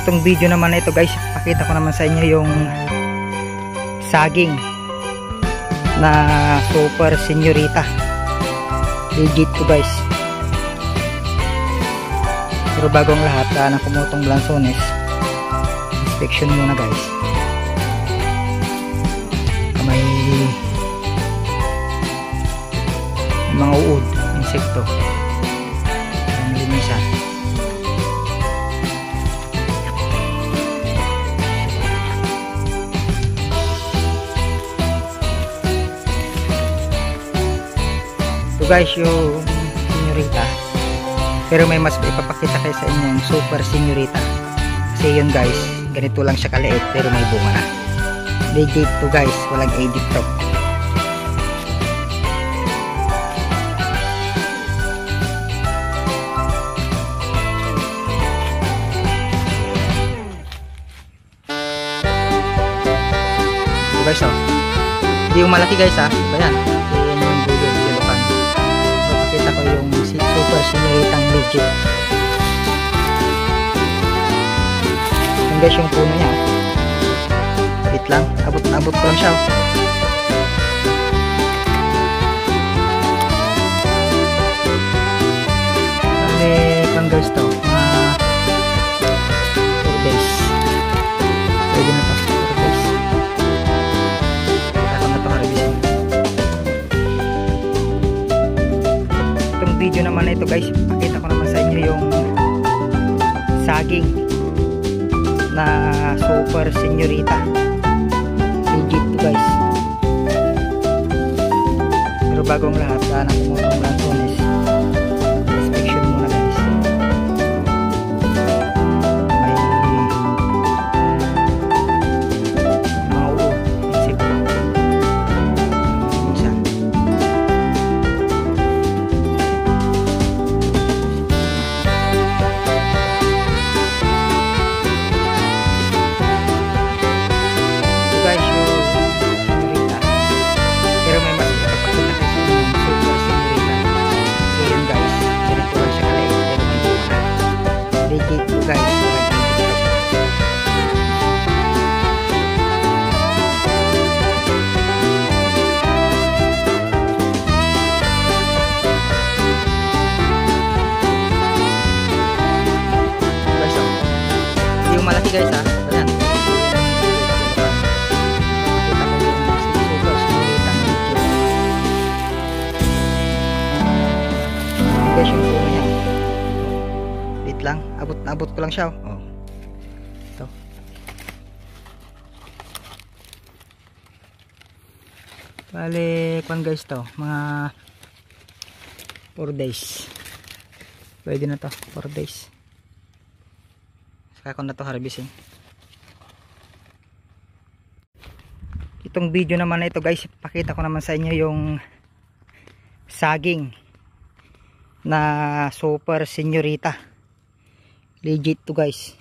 Itong video naman na ito guys, pakita ko naman sa inyo yung saging na super senyorita. Legit to guys. Pero bagong lahat, ng kumutong lansones, inspection muna guys. May mga uod, insekto, linisan. Ito guys yung senyorita, pero may mas ipapakita kayo sa inyong super senyorita. Kasi yun guys, ganito lang siya kaliit pero may bunga na. Legit to guys, walang edit to. Ito guys oh, hindi yung malaki guys ha, iba yan. Yan yung gulo, silukan. So pakita ko yung super senyoritang legit. Yan guys yung puno niya. Wait lang, abot ko lang siya. Kung guys to, 4 days. Pwede na to, 4 days. Kaya ko na to harvestin. Itong video naman na ito guys, pakita ko naman sa inyo yung saging na super senyorita. Legit to guys. Pero bagong lahat, ng kumutong lansones, inspection muna guys. May mga uod, insekto, linisan. Ito guys yung senyorita, pero may mas ipapakita kasi yung super senyorita. So yun guys, ganito lang siya kaliit pero may bunga na. Legit to guys, walang edit to. Guys oh, hindi yung malaki guys ha. Ayan. Kita ko yung super senyoritang legit. Guys yung puno niya. Wait lang, abot ko lang siya. Oh. Ito. Bale, kwan guys to, mga 4 days. Pwede na to, 4 days. Saka ko na to harvesting. Itong video naman na ito guys, pakita ko naman sa inyo yung saging na super senyorita. Legit to guys.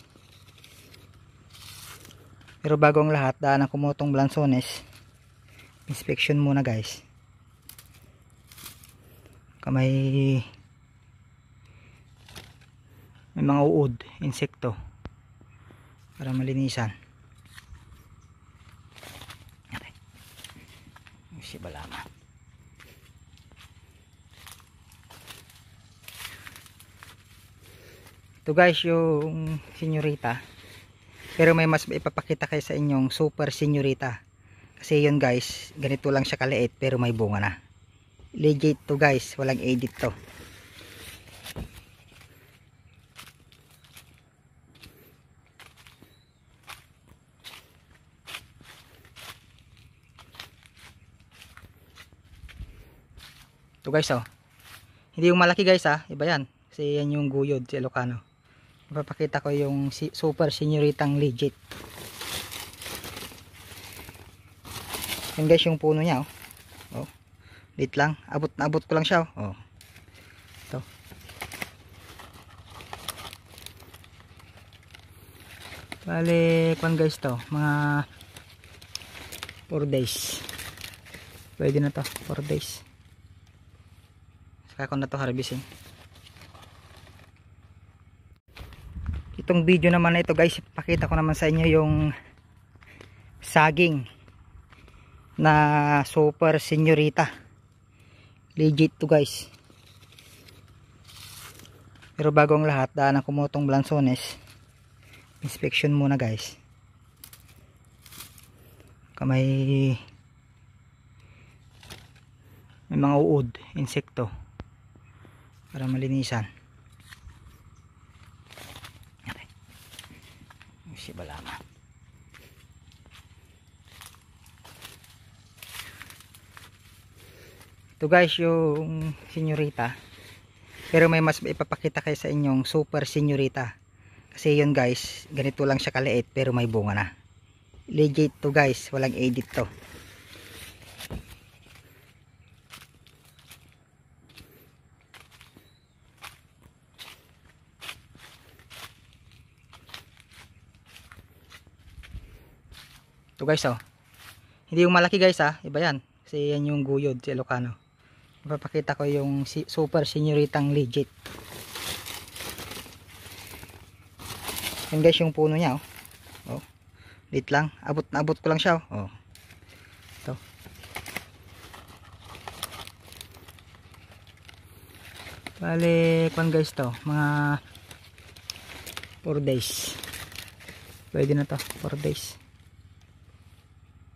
Pero bagong lahat, ng kumutong lansones, inspection muna guys. May mga uod, insekto, para malinisan. Okay. Si balama. Ito guys yung senyorita, pero may mas ipapakita kayo sa inyong super senyorita. Kasi yun guys, ganito lang siya kaliit pero may bunga na. Legit to guys, walang edit to. Ito guys oh, hindi yung malaki guys ha, iba yan. Kasi yan yung guyod si Ilocano. Ipapakita ko yung super senyoritang legit. Yan guys yung puno niya oh. Oh. Wait lang, abot ko lang siya oh. Ito. Bale, kwan guys to, mga 4 days. Pwede na to, 4 days. Saka ko na to harvesting. Itong video naman na ito guys, ipakita ko naman sa inyo yung saging na super senyorita. Legit to guys. Pero bago ang lahat, daan ang kumutong Blanzones, inspection muna guys. May mga uod, insekto, para malinisan. Si balama. Ito guys yung senyorita. Pero may mas ipapakita kayo sa inyong super senyorita. Kasi yun guys, ganito lang siya kaliit pero may bunga na. Legit to guys, walang edit to. Ito guys oh. Hindi yung malaki guys iba yan. Kasi yan yung guyod si Ilocano. Ipapakita ko yung super senyoritang legit. Yan guys yung puno niya oh. Lit lang, abot na abot ko lang siya oh. Ito. Bale, kwan guys to, mga 4 days. Pwede na to, 4 days.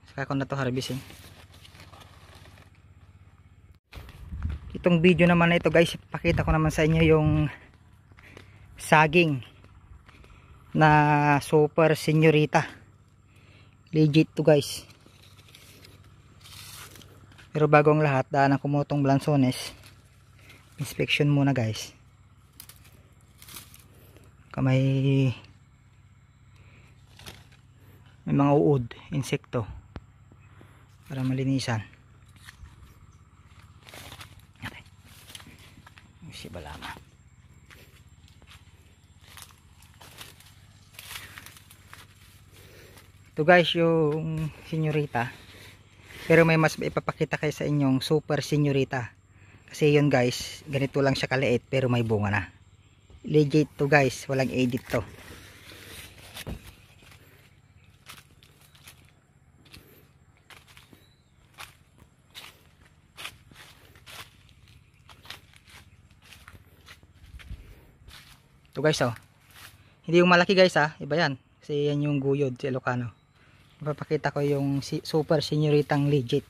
Saka ko na to harvesting. Itong video naman na ito guys, ipakita ko naman sa inyo yung saging na super senyorita. Legit to guys. Pero bago ang lahat, daan ang kumutong Blanzones, inspection muna guys. May mga uod, insekto, para malinisan. Si balama. Ito guys yung senyorita. Pero may mas ipapakita kayo sa inyong super senyorita. Kasi yun guys, ganito lang siya kaliit pero may bunga na. Legit to guys, walang edit to. Ito guys oh. Hindi yung malaki guys iba yan. Kasi yan yung guyod si Ilocano. Ipapakita ko yung super senyoritang legit.